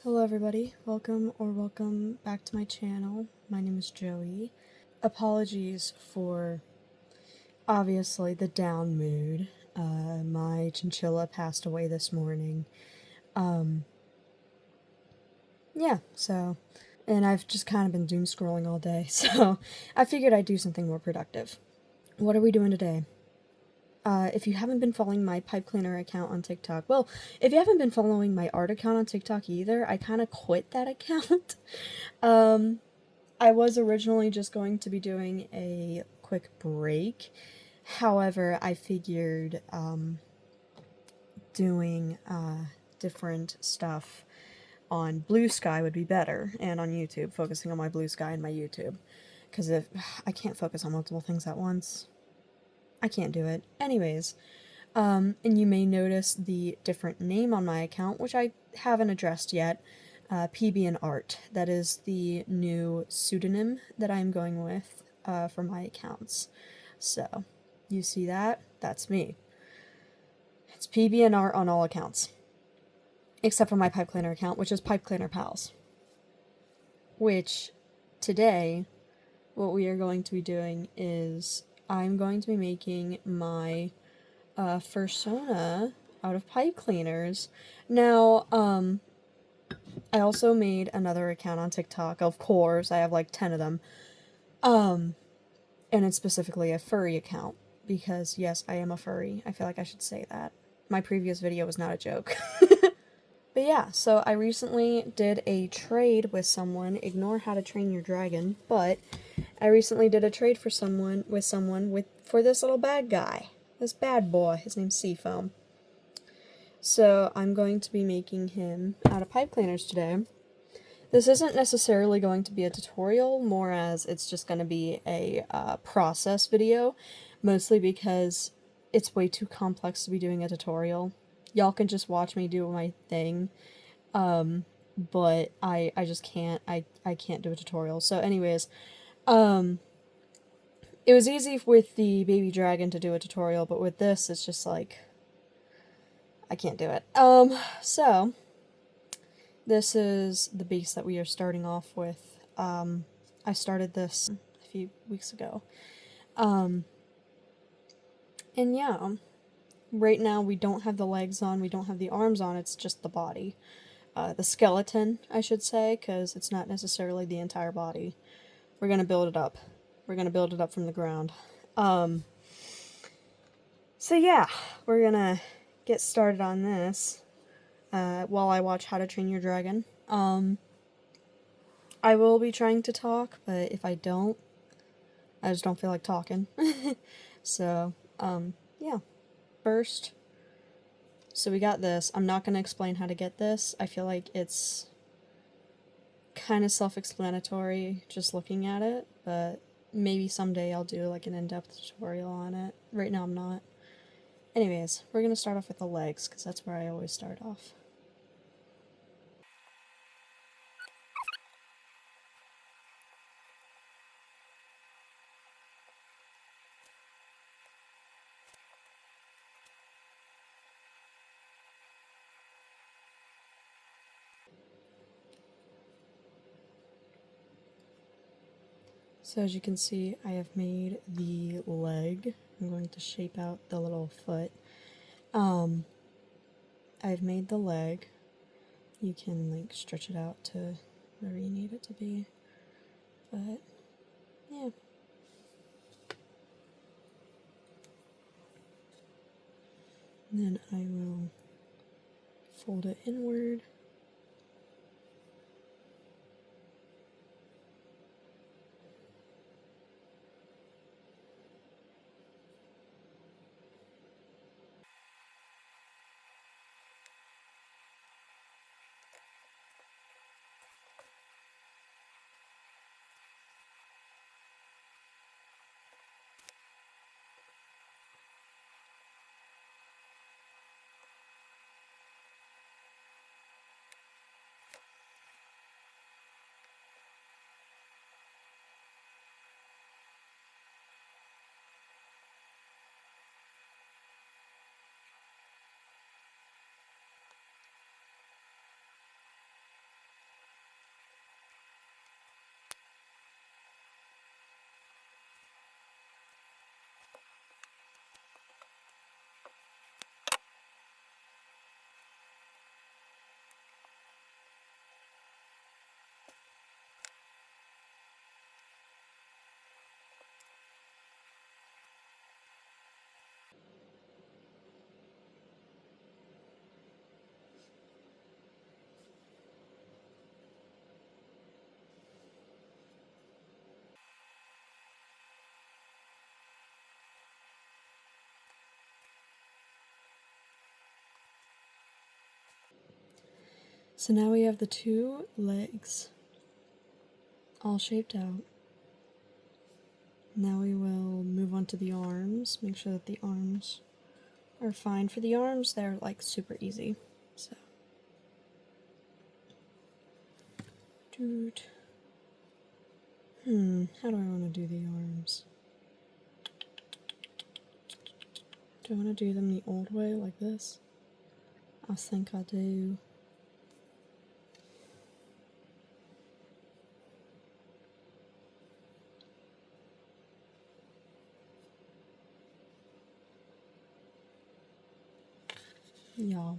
Hello everybody, welcome back to my channel. My name is Joey. Apologies for, obviously, the down mood. My chinchilla passed away this morning. Yeah, and I've just kind of been doom scrolling all day, so I figured I'd do something more productive. What are we doing today? If you haven't been following my pipe cleaner account on TikTok, well, if you haven't been following my art account on TikTok either, I kind of quit that account. I was originally just going to be doing a quick break. However, I figured doing different stuff on Blue Sky would be better, and on YouTube, focusing on my Blue Sky and my YouTube. Because if I can't focus on multiple things at once, I can't do it. Anyways, and you may notice the different name on my account, which I haven't addressed yet. PB&Art. That is the new pseudonym that I'm going with for my accounts. So, you see that? That's me. It's PB&Art on all accounts. Except for my pipe cleaner account, which is Pipe Cleaner Pals. Which, today, what we are going to be doing is I'm going to be making my Fursona out of pipe cleaners. Now, I also made another account on TikTok, of course, I have like 10 of them, and it's specifically a furry account, because yes, I am a furry. I feel like I should say that. My previous video was not a joke. But yeah, so I recently did a trade with someone, ignore How to Train Your Dragon, but I recently did a trade for someone for this little bad guy, this bad boy. His name's Seafoam. So I'm going to be making him out of pipe cleaners today. This isn't necessarily going to be a tutorial, more as it's just going to be a process video, mostly because it's way too complex to be doing a tutorial. Y'all can just watch me do my thing, but I just can't, I can't do a tutorial. So anyways, it was easy with the baby dragon to do a tutorial, but with this, it's just like, I can't do it. So, this is the base that we are starting off with. I started this a few weeks ago. And yeah, right now we don't have the legs on, we don't have the arms on, it's just the body. The skeleton, I should say, because it's not necessarily the entire body. We're gonna build it up. We're gonna build it up from the ground. So yeah, we're gonna get started on this while I watch How to Train Your Dragon. I will be trying to talk, but if I don't, I just don't feel like talking. So, yeah. First, so we got this. I'm not going to explain how to get this. I feel like it's kind of self-explanatory just looking at it, but maybe someday I'll do like an in-depth tutorial on it. Right now I'm not. Anyways, we're going to start off with the legs, because that's where I always start off. So as you can see, I have made the leg. I'm going to shape out the little foot. I've made the leg. You can like stretch it out to wherever you need it to be. But yeah. And then I will fold it inward. So now we have the 2 legs all shaped out. Now we will move on to the arms, make sure that the arms are fine. For the arms, they're like super easy. So, how do I want to do the arms? Do I want to do them the old way, like this? I think I do. Yeah.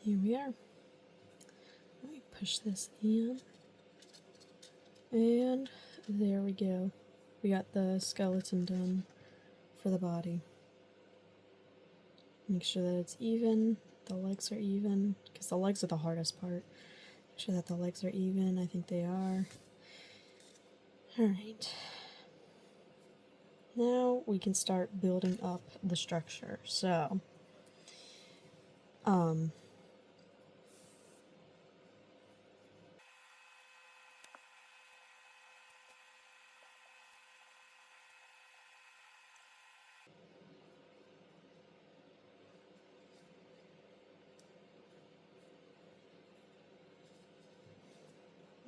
Here we are. Let me push this in. And there we go. We got the skeleton done for the body. Make sure that it's even, the legs are even, because the legs are the hardest part. Make sure that the legs are even. I think they are. Alright. Now we can start building up the structure. So,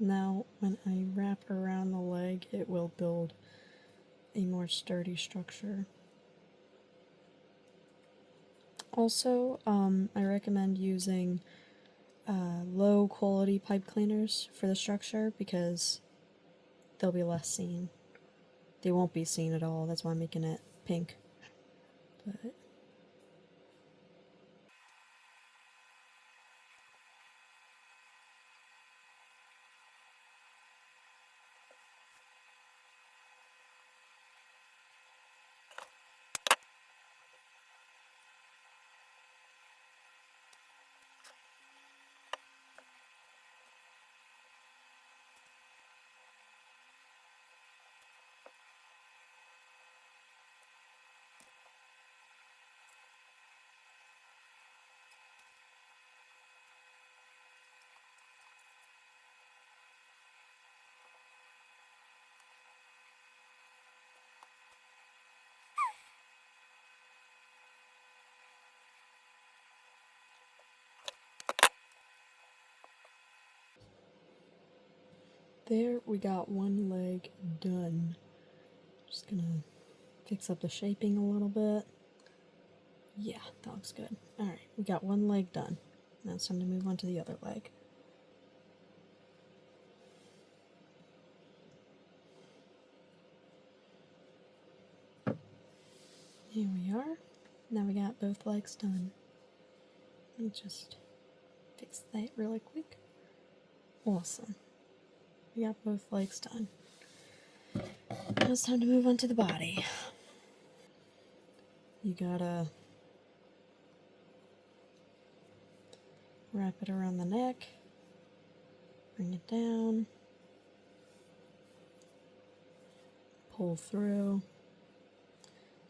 now when I wrap around the leg, it will build a more sturdy structure. Also, I recommend using low quality pipe cleaners for the structure because they'll be less seen. They won't be seen at all, that's why I'm making it pink. But there we got one leg done. Just gonna fix up the shaping a little bit. Yeah, that looks good. Alright, we got one leg done. Now it's time to move on to the other leg. Here we are. Now we got both legs done. Let me just fix that really quick. Awesome. We got both legs done. Now it's time to move on to the body. You gotta wrap it around the neck, bring it down, pull through.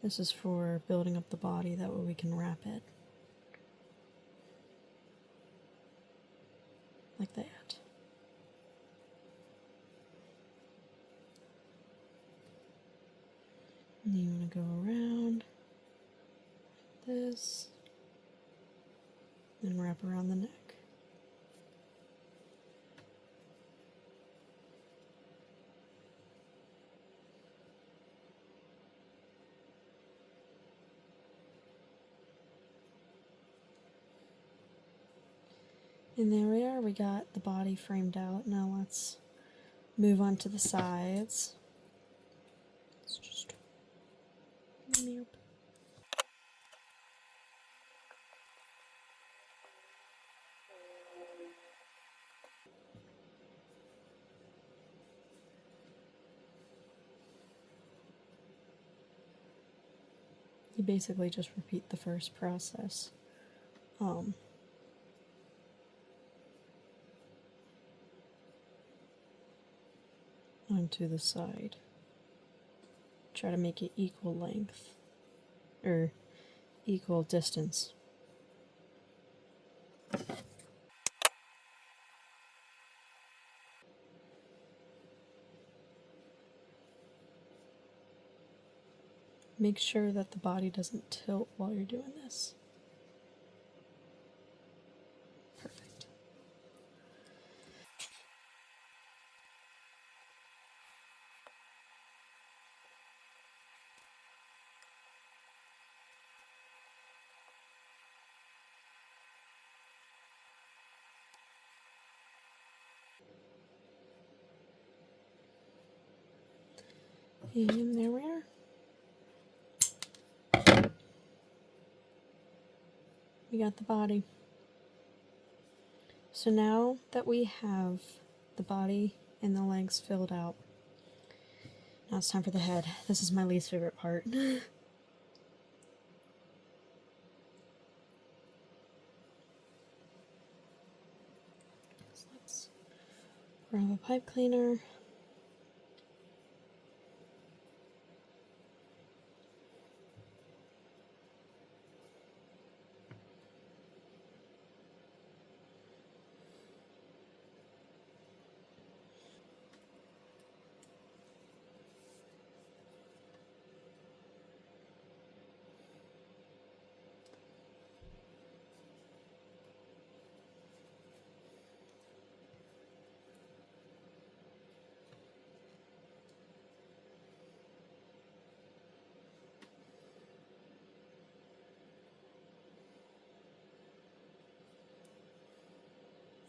This is for building up the body, that way we can wrap it. Like that. And you want to go around like this, and wrap around the neck. And there we are, we got the body framed out. Now let's move on to the sides. Nope. You basically just repeat the first process. Onto the side. Try to make it equal length. Or equal distance. Make sure that the body doesn't tilt while you're doing this. Perfect. And there we are. We got the body. So now that we have the body and the legs filled out, now it's time for the head. This is my least favorite part. So let's grab a pipe cleaner.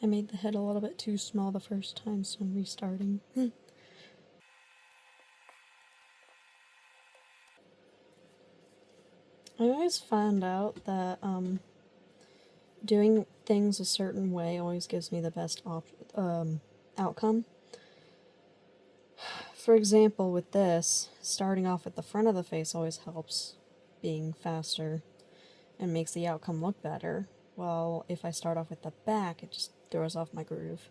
I made the head a little bit too small the first time, so I'm restarting. I always found out that doing things a certain way always gives me the best outcome. For example, with this, starting off at the front of the face always helps being faster and makes the outcome look better. While if I start off with the back, it just throws off my groove.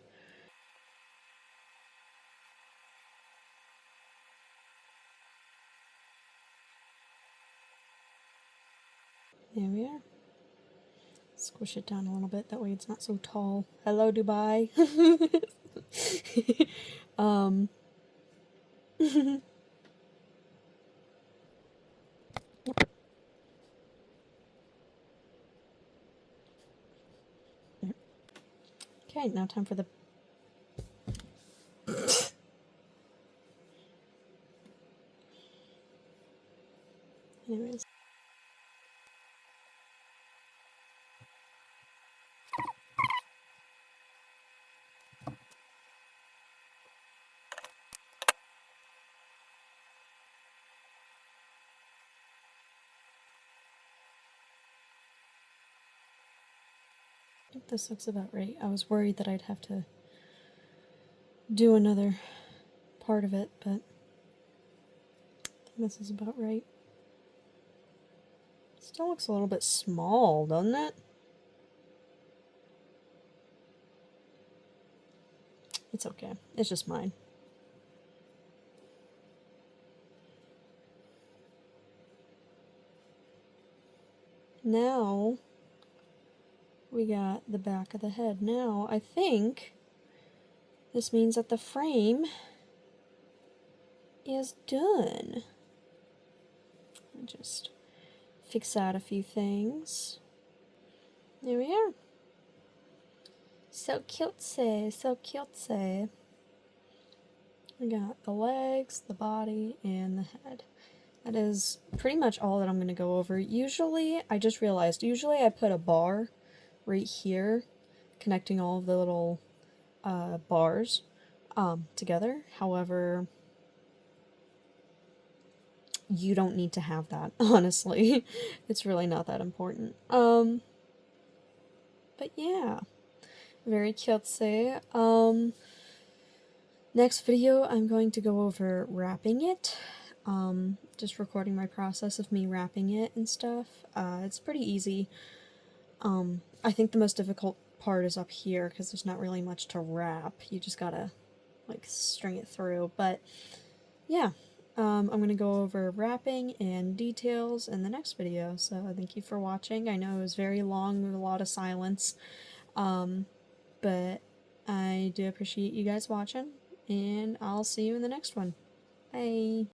There we are. Squish it down a little bit, that way it's not so tall. Hello, Dubai. Okay, now time for the... Anyways. I think this looks about right. I was worried that I'd have to do another part of it, but I think this is about right. Still looks a little bit small, doesn't it? It's okay. It's just mine. Now we got the back of the head. Now I think this means that the frame is done. I'll just fix out a few things. There we are. So cutesy, so cutesy. We got the legs, the body, and the head. That is pretty much all that I'm going to go over. Usually, I just realized, usually I put a bar right here, connecting all of the little bars together. However, you don't need to have that, honestly. It's really not that important. But yeah, very cutesy. Next video, I'm going to go over wrapping it. Just recording my process of me wrapping it and stuff. It's pretty easy. I think the most difficult part is up here, because there's not really much to wrap. You just gotta, like, string it through. But, yeah. I'm going to go over wrapping and details in the next video, so thank you for watching. I know it was very long with a lot of silence, but I do appreciate you guys watching, and I'll see you in the next one. Bye!